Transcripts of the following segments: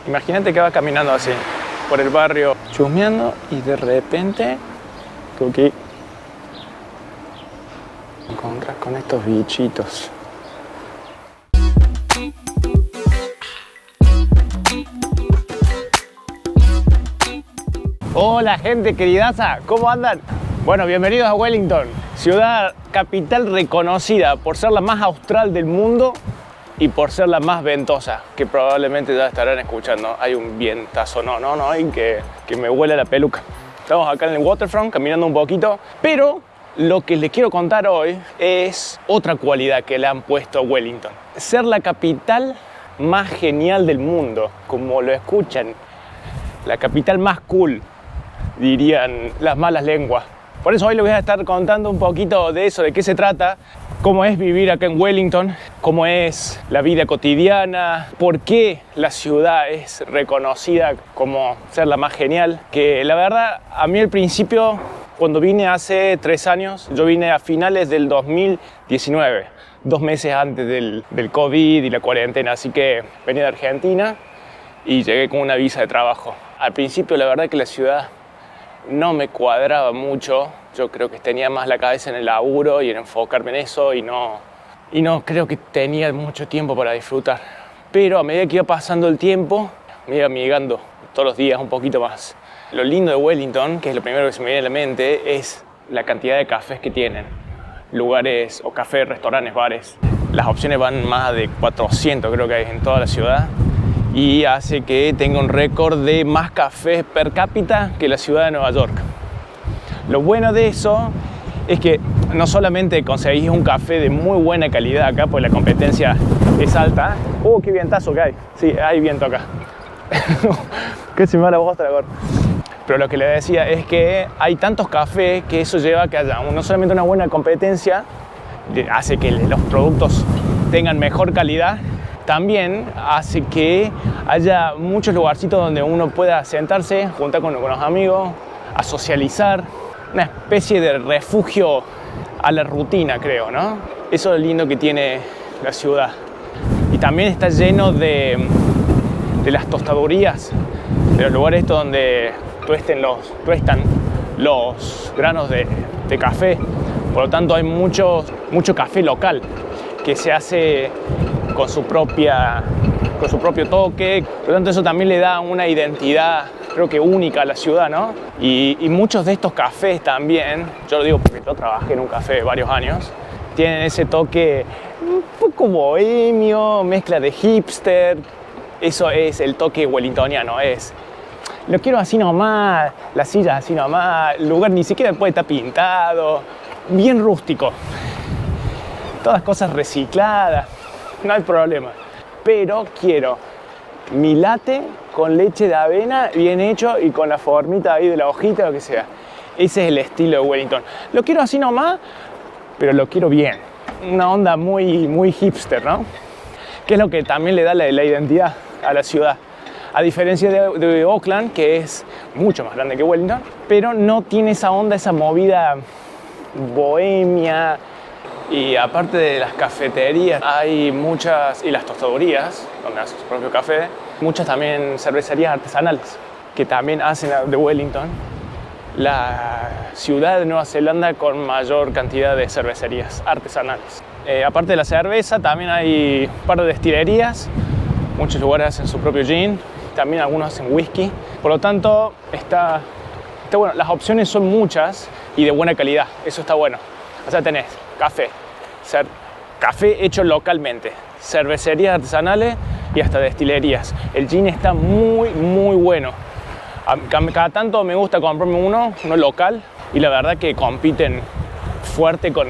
Imagínate que vas caminando así, por el barrio, chusmeando, y de repente, Cookie, te encuentras con estos bichitos. Hola gente queridaza, ¿cómo andan? Bueno, bienvenidos a Wellington, ciudad capital reconocida por ser la más austral del mundo y por ser la más ventosa, que probablemente ya estarán escuchando. Hay un vientazo, no, hay que me huele la peluca. Estamos acá en el waterfront, caminando un poquito, pero lo que les quiero contar hoy es otra cualidad que le han puesto a Wellington. Ser la capital más genial del mundo, como lo escuchan, la capital más cool, dirían las malas lenguas. Por eso hoy les voy a estar contando un poquito de eso, de qué se trata, cómo es vivir acá en Wellington, cómo es la vida cotidiana, por qué la ciudad es reconocida como ser la más genial. Que la verdad, a mí al principio, cuando vine hace 3 años, yo vine a finales del 2019, 2 meses antes del COVID y la cuarentena, así que venía de Argentina y llegué con una visa de trabajo. Al principio la verdad que la ciudad no me cuadraba mucho. Yo creo que tenía más la cabeza en el laburo y en enfocarme en eso y no creo que tenía mucho tiempo para disfrutar. Pero a medida que iba pasando el tiempo, me iba amigando todos los días un poquito más. Lo lindo de Wellington, que es lo primero que se me viene a la mente, es la cantidad de cafés que tienen. Lugares o cafés, restaurantes, bares. Las opciones van más de 400, creo que hay en toda la ciudad. Y hace que tenga un récord de más cafés per cápita que la ciudad de Nueva York. Lo bueno de eso es que no solamente conseguís un café de muy buena calidad acá, pues la competencia es alta. ¡Qué vientazo que hay! Sí, hay viento acá. ¡Qué se me va la bosta la gorra! Pero lo que les decía es que hay tantos cafés que eso lleva a que haya no solamente una buena competencia, hace que los productos tengan mejor calidad, también hace que haya muchos lugarcitos donde uno pueda sentarse, juntar con los amigos, a socializar. Una especie de refugio a la rutina, creo, ¿no? Eso es lo lindo que tiene la ciudad. Y también está lleno de las tostadurías, de los lugares estos donde tuestan los granos de café. Por lo tanto, hay mucho café local que se hace con su propio toque. Por lo tanto, eso también le da una identidad, creo que única a la ciudad, ¿no? Y muchos de estos cafés también, yo lo digo porque yo trabajé en un café varios años, tienen ese toque un poco bohemio, mezcla de hipster. Eso es el toque wellingtoniano, lo quiero así nomás, las sillas así nomás, el lugar ni siquiera puede estar pintado, bien rústico. Todas cosas recicladas, no hay problema. Pero quiero mi latte con leche de avena bien hecho y con la formita ahí de la hojita, lo que sea. Ese es el estilo de Wellington. Lo quiero así nomás, pero lo quiero bien. Una onda muy hipster, ¿no? Que es lo que también le da la identidad a la ciudad. A diferencia de Oakland, que es mucho más grande que Wellington, pero no tiene esa onda, esa movida bohemia. Y aparte de las cafeterías, hay muchas, y las tostadurías, donde hacen su propio café, muchas también cervecerías artesanales, que también hacen de Wellington la ciudad de Nueva Zelanda con mayor cantidad de cervecerías artesanales. Aparte de la cerveza, también hay un par de destilerías, muchos lugares hacen su propio gin, también algunos hacen whisky. Por lo tanto, está bueno, las opciones son muchas y de buena calidad, eso está bueno. O sea, tenés café hecho localmente, cervecerías artesanales y hasta destilerías. El gin está muy bueno. Cada tanto me gusta comprarme uno local, y la verdad que compiten fuerte con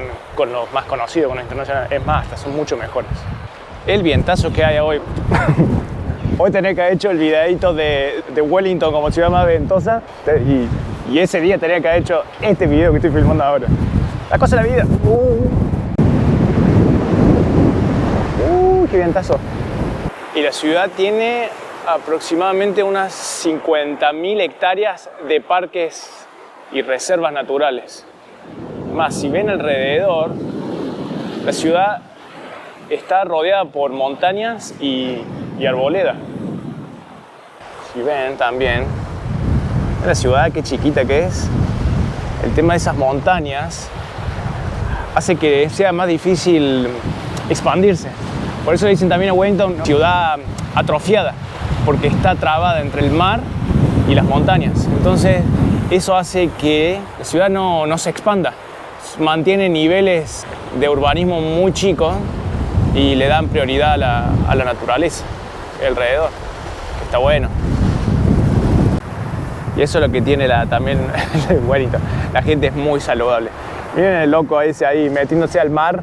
los más conocidos, con los internacionales. Es más, hasta son mucho mejores. El vientazo que hay hoy. Hoy tenía que haber hecho el videito de Wellington como ciudad más ventosa, y ese día tenía que haber hecho este video que estoy filmando ahora. La cosa de la vida. ¡Qué vientazo! Y la ciudad tiene aproximadamente unas 50.000 hectáreas de parques y reservas naturales. Más, si ven alrededor, la ciudad está rodeada por montañas y arboleda. si ven también, la ciudad qué chiquita que es, el tema de esas montañas hace que sea más difícil expandirse. Por eso le dicen también a Wellington ciudad atrofiada, porque está trabada entre el mar y las montañas. Entonces eso hace que la ciudad no se expanda, mantiene niveles de urbanismo muy chicos y le dan prioridad a la naturaleza alrededor, que está bueno. Y eso es lo que tiene también Wellington. La gente es muy saludable. Miren el loco ese ahí metiéndose al mar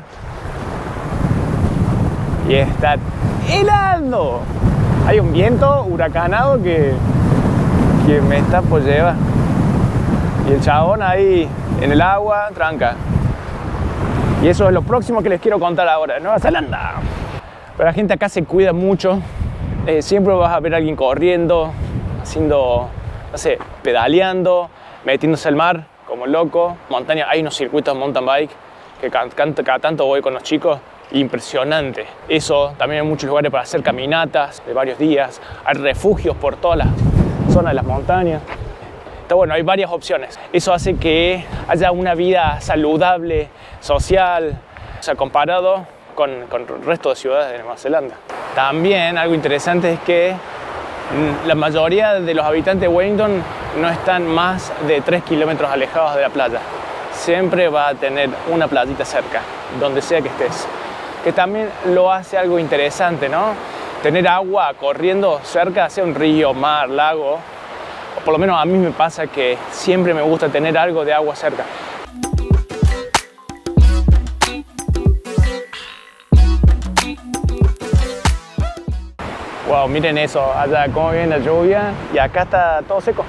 y está helando. Hay un viento huracanado que me está por llevar. Y el chabón ahí en el agua, tranca. Y eso es lo próximo que les quiero contar ahora, Nueva Zelanda. Pero la gente acá se cuida mucho. Siempre vas a ver a alguien corriendo, haciendo, no sé, pedaleando, metiéndose al mar como loco. Montaña, hay unos circuitos de mountain bike que cada tanto voy con los chicos. Impresionante. Eso, también hay muchos lugares para hacer caminatas de varios días. Hay refugios por todas las zonas de las montañas. Está bueno, hay varias opciones. Eso hace que haya una vida saludable, social, o sea, comparado con el resto de ciudades de Nueva Zelanda. También algo interesante es que la mayoría de los habitantes de Wellington no están más de 3 kilómetros alejados de la playa. Siempre va a tener una playita cerca, donde sea que estés. Que también lo hace algo interesante, ¿no? Tener agua corriendo cerca, sea un río, mar, lago. O por lo menos a mí me pasa que siempre me gusta tener algo de agua cerca. Wow, miren eso, allá cómo viene la lluvia y acá está todo seco.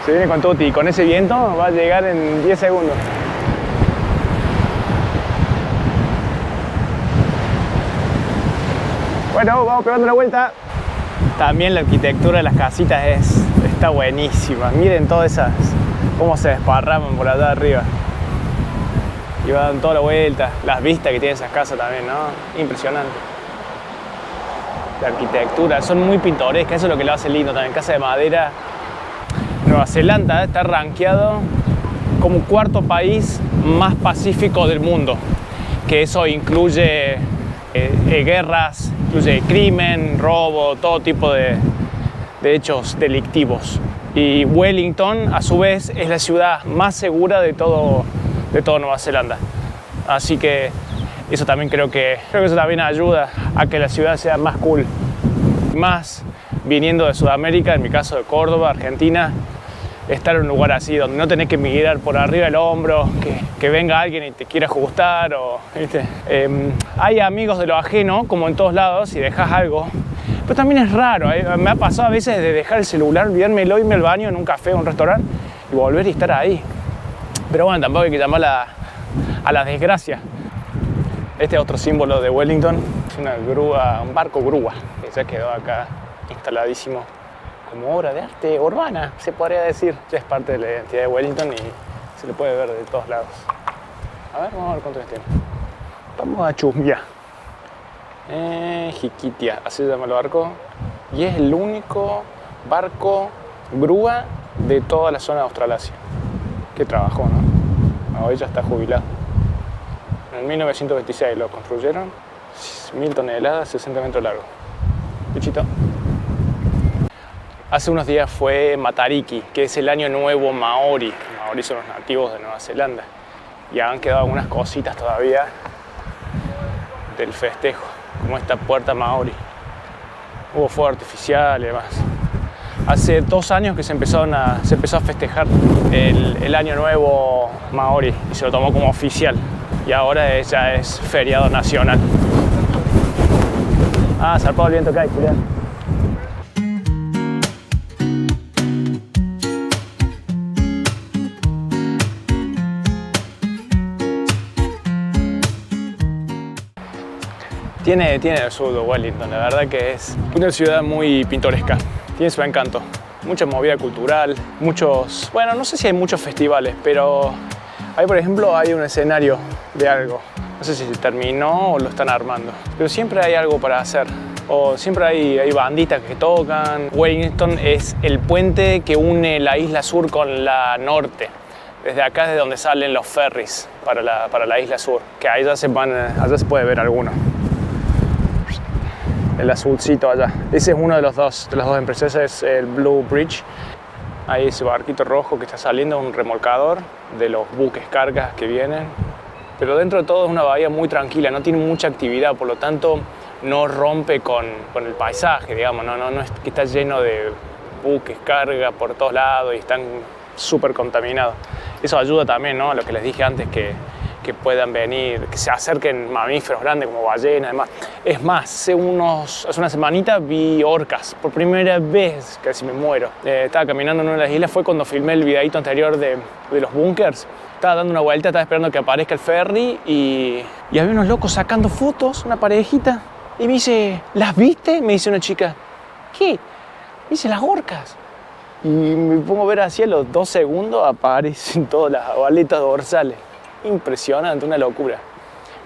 Se viene con tutti y con ese viento va a llegar en 10 segundos. Bueno, vamos pegando una vuelta. También la arquitectura de las casitas está buenísima. Miren todas esas, cómo se desparraman por allá arriba. Y van toda la vuelta. Las vistas que tienen esas casas también, ¿no? Impresionante. La arquitectura, son muy pintorescas, eso es lo que lo hace lindo también. Casa de madera. Nueva Zelanda está rankeado como 4º país más pacífico del mundo. Que eso incluye guerras, incluye crimen, robo, todo tipo de hechos delictivos. Y Wellington, a su vez, es la ciudad más segura de todo Nueva Zelanda. Así que eso también creo que eso también ayuda a que la ciudad sea más cool. Más viniendo de Sudamérica, en mi caso de Córdoba, Argentina, estar en un lugar así donde no tenés que mirar por arriba del hombro, que venga alguien y te quiera ajustar, ¿viste? Hay amigos de lo ajeno, como en todos lados, y dejas algo. Pero también es raro, me ha pasado a veces de dejar el celular, olvidármelo, irme al baño en un café o un restaurante y volver y estar ahí. Pero bueno, tampoco hay que llamar a la desgracia. Este es otro símbolo de Wellington, es una grúa, un barco grúa, que ya quedó acá instaladísimo como obra de arte urbana, se podría decir. Ya es parte de la identidad de Wellington y se le puede ver de todos lados. A ver, vamos a ver cuánto tiene. Vamos a chusmear. Jiquitia, así se llama el barco. Y es el único barco grúa de toda la zona de Australasia. Qué trabajo, ¿no? Hoy ya está jubilado. En 1926 lo construyeron. 1000 toneladas, 60 metros largo. Bichito. Hace unos días fue Matariki, que es el año nuevo maori. Los maori son los nativos de Nueva Zelanda. Y han quedado algunas cositas todavía del festejo, como esta puerta maori. Hubo fuego artificial y demás. Hace 2 años que se empezó a festejar el año nuevo maori y se lo tomó como oficial. Y ahora ya es feriado nacional. Ah, zarpado el viento que hay, cuidado. Tiene el sur de Wellington, la verdad que es una ciudad muy pintoresca, tiene su encanto, mucha movida cultural, bueno, no sé si hay muchos festivales, pero ahí por ejemplo hay un escenario de algo, no sé si se terminó o lo están armando, pero siempre hay algo para hacer, o siempre hay banditas que tocan. Wellington es el puente que une la isla sur con la norte. Desde acá es de donde salen los ferries para la isla sur, que allá se puede ver alguno. El azulcito allá. Ese es uno de las dos empresas, es el Blue Bridge. Ahí ese barquito rojo que está saliendo, un remolcador de los buques cargas que vienen. Pero dentro de todo es una bahía muy tranquila, no tiene mucha actividad, por lo tanto no rompe con el paisaje, digamos. No es que está lleno de buques carga por todos lados y están súper contaminados. Eso ayuda también, ¿no? A lo que les dije antes, que puedan venir, que se acerquen mamíferos grandes como ballenas, demás. Es más, hace una semanita vi orcas, por primera vez, casi me muero. Estaba caminando en una de las islas, fue cuando filmé el videito anterior de los bunkers. Estaba dando una vuelta, estaba esperando que aparezca el ferry y había unos locos sacando fotos, una parejita. Y me dice, ¿las viste? Me dice una chica. ¿Qué? Me dice, las orcas. Y me pongo a ver así, a los 2 segundos aparecen todas las aletas dorsales. Impresionante, una locura.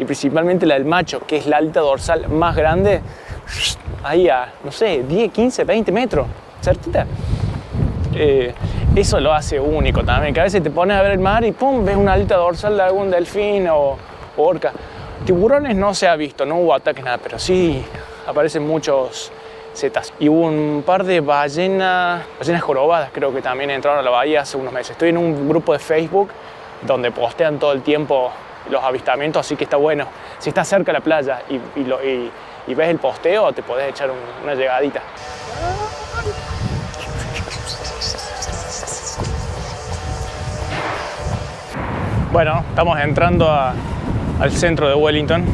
Y principalmente la del macho, que es la aleta dorsal más grande, ahí a, no sé, 10, 15, 20 metros, cerquita. Eso lo hace único también, que a veces te pones a ver el mar y pum, ves una aleta dorsal de algún delfín o orca. Tiburones no se ha visto, no hubo ataques, nada, pero sí aparecen muchos setas. Y hubo un par de ballenas jorobadas, creo que también entraron a la bahía hace unos meses. Estoy en un grupo de Facebook donde postean todo el tiempo los avistamientos, así que está bueno. Si estás cerca de la playa y ves el posteo, te podés echar una llegadita. Bueno, estamos entrando al centro de Wellington.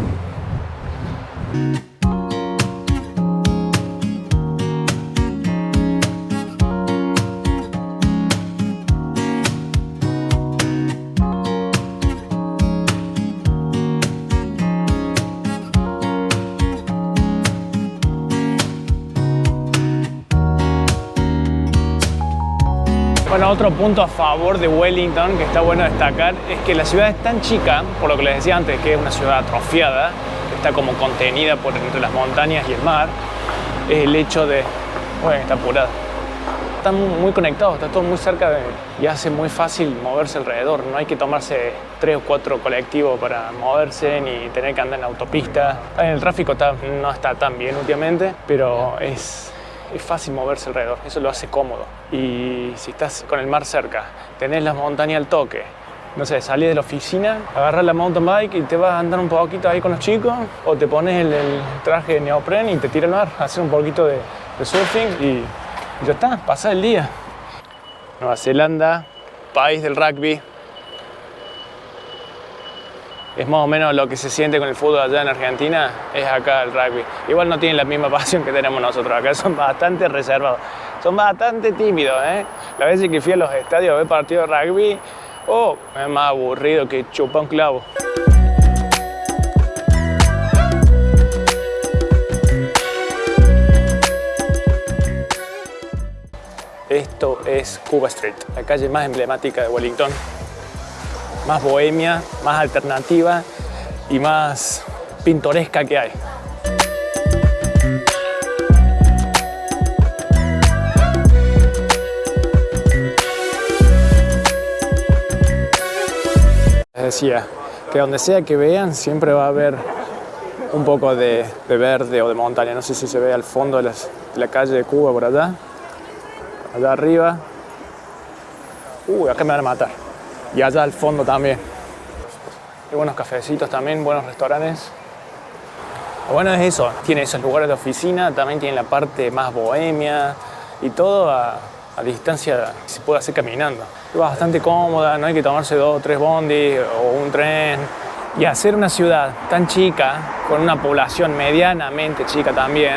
Bueno, otro punto a favor de Wellington que está bueno destacar es que la ciudad es tan chica, por lo que les decía antes, que es una ciudad atrofiada, que está como contenida entre las montañas y el mar, es el hecho de... Bueno, está apurada. Están muy conectados, está todo muy cerca y hace muy fácil moverse alrededor. No hay que tomarse 3 o 4 colectivos para moverse ni tener que andar en autopista. El tráfico no está tan bien últimamente, pero es fácil moverse alrededor, eso lo hace cómodo. Y si estás con el mar cerca, tenés las montañas al toque, no sé, salís de la oficina, agarrás la mountain bike y te vas a andar un poquito ahí con los chicos, o te pones el traje de neopren y te tiras al mar, haces un poquito de surfing y ya está, pasa el día. Nueva Zelanda, país del rugby. Es más o menos lo que se siente con el fútbol allá en Argentina, es acá el rugby. Igual no tienen la misma pasión que tenemos nosotros acá, son bastante reservados, son bastante tímidos, ¿eh? Las veces que fui a los estadios a ver partidos de rugby, es más aburrido que chupar un clavo. Esto es Cuba Street, la calle más emblemática de Wellington. Más bohemia, más alternativa y más pintoresca que hay. Les decía que donde sea que vean siempre va a haber un poco de verde o de montaña. No sé si se ve al fondo de la calle de Cuba por allá. Allá arriba. Acá me van a matar. Y allá al fondo también. Hay buenos cafecitos también, buenos restaurantes. Lo bueno es eso, tiene esos lugares de oficina, también tiene la parte más bohemia y todo a distancia se puede hacer caminando. Es bastante cómoda, no hay que tomarse 2 o 3 bondis o un tren. Y hacer una ciudad tan chica, con una población medianamente chica también,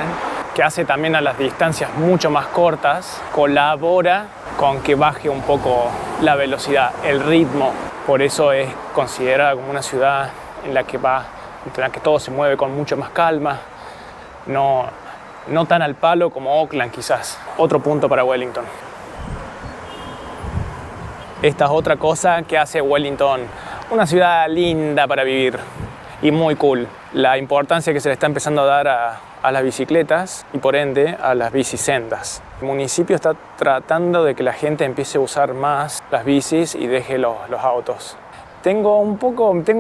que hace también a las distancias mucho más cortas, colabora con que baje un poco la velocidad, el ritmo. Por eso es considerada como una ciudad en la que todo se mueve con mucho más calma, no tan al palo como Auckland quizás. Otro punto para Wellington. Esta es otra cosa que hace Wellington una ciudad linda para vivir y muy cool. La importancia que se le está empezando a dar a las bicicletas y por ende a las bicisendas. El municipio está tratando de que la gente empiece a usar más las bicis y deje los autos. Tengo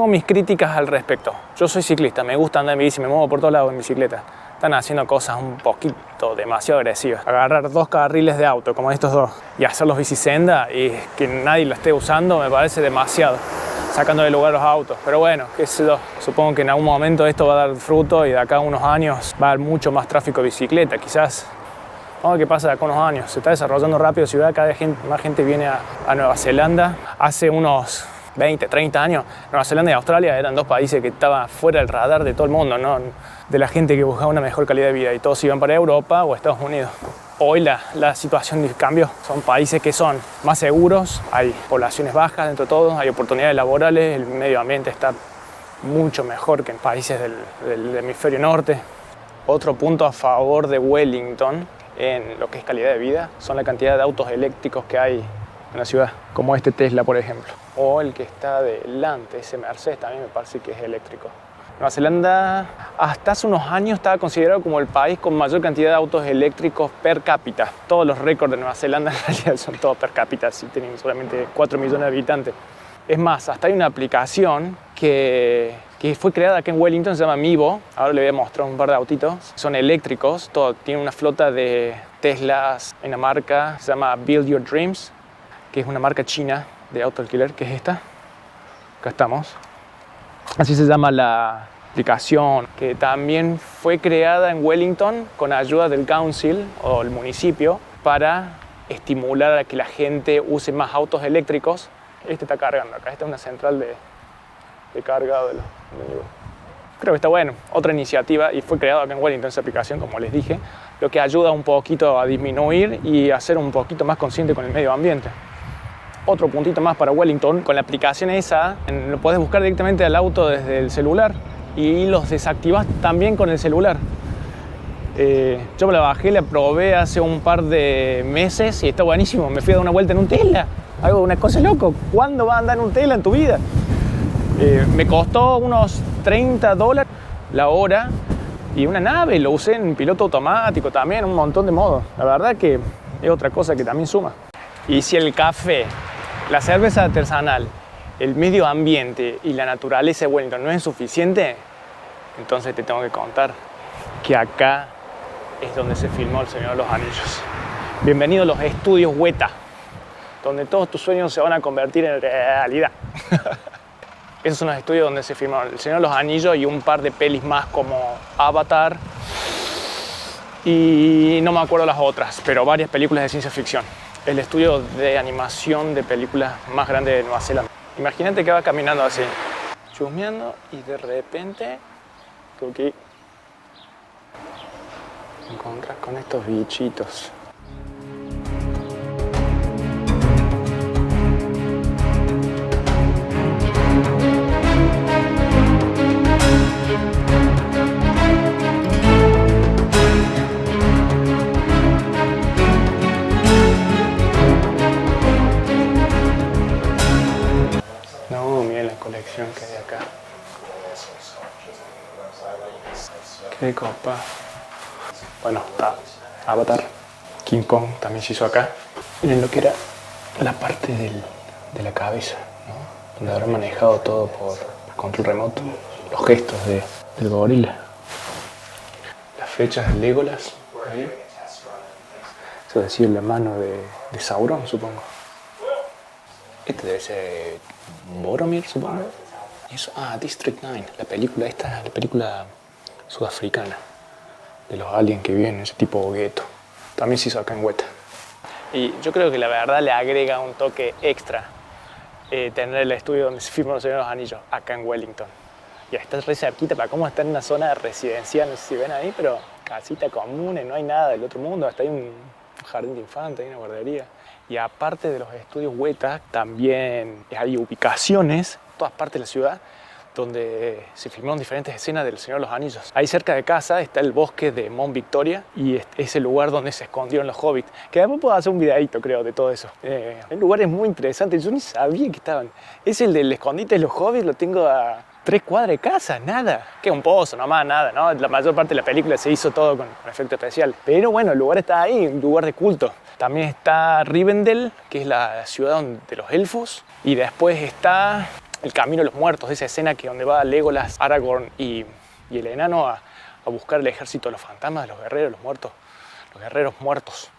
mis críticas al respecto. Yo soy ciclista, me gusta andar en bici, me muevo por todos lados en bicicleta. Están haciendo cosas un poquito demasiado agresivas. Agarrar 2 carriles de auto como estos 2 y hacerlos bicisenda y que nadie lo esté usando me parece demasiado, sacando de lugar los autos. Pero bueno, qué sé yo, supongo que en algún momento esto va a dar fruto y de acá a unos años va a haber mucho más tráfico de bicicleta, quizás. Vamos a ver qué pasa de acá a unos años. Se está desarrollando rápido la ciudad, cada vez más gente viene a Nueva Zelanda. Hace unos 20, 30 años, Nueva Zelanda y Australia eran 2 países que estaban fuera del radar de todo el mundo, ¿no? De la gente que buscaba una mejor calidad de vida y todos iban para Europa o Estados Unidos. Hoy la situación cambió, son países que son más seguros, hay poblaciones bajas dentro de todo, hay oportunidades laborales, el medio ambiente está mucho mejor que en países del hemisferio norte. Otro punto a favor de Wellington en lo que es calidad de vida son la cantidad de autos eléctricos que hay en la ciudad, como este Tesla por ejemplo, o el que está delante, ese Mercedes también me parece que es eléctrico. Nueva Zelanda hasta hace unos años estaba considerado como el país con mayor cantidad de autos eléctricos per cápita. Todos los récords de Nueva Zelanda en realidad son todos per cápita, si tienen solamente 4 millones de habitantes. Es más, hasta hay una aplicación que fue creada aquí en Wellington, se llama Mivo. Ahora le voy a mostrar un par de autitos. Son eléctricos, todo. Tiene una flota de Teslas en la marca, se llama Build Your Dreams, que es una marca china de auto alquiler, que es esta. Acá estamos. Así se llama la aplicación, que también fue creada en Wellington con ayuda del council o el municipio para estimular a que la gente use más autos eléctricos. Este está cargando acá, esta es una central de carga de los amigos. Creo que está bueno, otra iniciativa y fue creada acá en Wellington esa aplicación, como les dije, lo que ayuda un poquito a disminuir y a ser un poquito más consciente con el medio ambiente. Otro puntito más para Wellington, con la aplicación esa lo podés buscar directamente al auto desde el celular y los desactivás también con el celular. Yo me la bajé, la probé hace un par de meses y está buenísimo. Me fui a dar una vuelta en un Tesla, una cosa loco. ¿Cuándo vas a andar en un Tesla en tu vida? Me costó unos $30 la hora y una nave, lo usé en piloto automático también, un montón de modos. La verdad que es otra cosa que también suma. Y si el café, la cerveza artesanal, el medio ambiente y la naturaleza de Wellington no es suficiente, entonces te tengo que contar que acá es donde se filmó El Señor de los Anillos. Bienvenido a los estudios Weta, donde todos tus sueños se van a convertir en realidad. Esos son los estudios donde se filmó El Señor de los Anillos y un par de pelis más como Avatar y no me acuerdo las otras, pero varias películas de ciencia ficción. El estudio de animación de películas más grande de Nueva Zelanda. Imagínate que va caminando así, chusmeando y de repente creo que te encuentras con estos bichitos. Que hay acá. Qué copa. Bueno, está Avatar. King Kong también se hizo acá. Miren lo que era la parte de la cabeza, ¿no? Donde habrá manejado todo por control remoto. Los gestos del gorila. Las flechas de Legolas. ¿Ahí? Eso decía la mano de Sauron, supongo. Este debe ser Boromir, supongo. Eso, District 9, la película sudafricana de los aliens que viven en ese tipo de gueto. También se hizo acá en Weta. Y yo creo que la verdad le agrega un toque extra tener el estudio donde se filmó El Señor de los Anillos, acá en Wellington. Ya está re cerquita, para cómo está en una zona residencial, no sé si ven ahí, pero casita común, no hay nada del otro mundo, hasta hay un jardín de infantes, hay una guardería. Y aparte de los estudios Weta, también hay ubicaciones en todas partes de la ciudad donde se filmaron diferentes escenas del Señor de los Anillos. Ahí cerca de casa está el bosque de Mount Victoria y es el lugar donde se escondieron los hobbits. Que después puedo hacer un videíto, creo, de todo eso. Hay lugares muy interesantes, yo ni sabía que estaban. Es el del escondite de los hobbits, lo tengo a 3 cuadras de casa, nada. Que un pozo, nomás, nada, ¿no? La mayor parte de la película se hizo todo con efectos especiales. Pero bueno, el lugar está ahí, un lugar de culto. También está Rivendell, que es la ciudad de los elfos. Y después está el Camino de los Muertos, esa escena que donde va Legolas, Aragorn y el enano a buscar el ejército de los fantasmas, de los guerreros, los muertos, los guerreros muertos.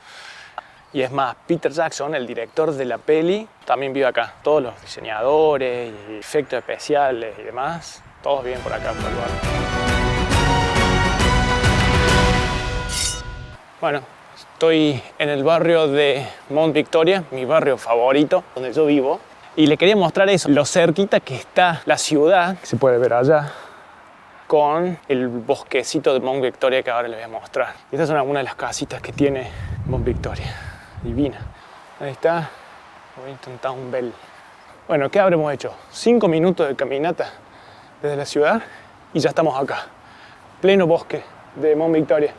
Y es más, Peter Jackson, el director de la peli, también vive acá. Todos los diseñadores y efectos especiales y demás, todos viven por acá, por el lugar. Bueno, estoy en el barrio de Mount Victoria, mi barrio favorito, donde yo vivo. Y le quería mostrar eso, lo cerquita que está la ciudad, que se puede ver allá, con el bosquecito de Mount Victoria que ahora les voy a mostrar. Y estas son algunas de las casitas que tiene Mount Victoria. Divina. Ahí está Wellington Town Bell. Bueno, ¿qué habremos hecho? 5 minutos de caminata desde la ciudad y ya estamos acá. Pleno bosque de Mount Victoria.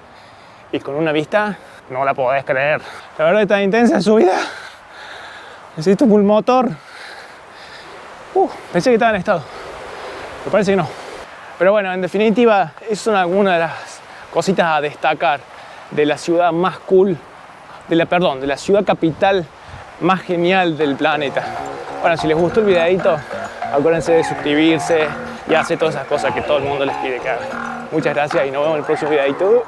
Y con una vista, no la podés creer. La verdad está intensa subida. Necesito un motor. Pensé que estaba en estado. Pero parece que no. Pero bueno, en definitiva, esas son algunas de las cositas a destacar de la ciudad más cool, de la ciudad capital más genial del planeta. Bueno, si les gustó el videito, acuérdense de suscribirse y hacer todas esas cosas que todo el mundo les pide que hagan. Muchas gracias y nos vemos en el próximo videito.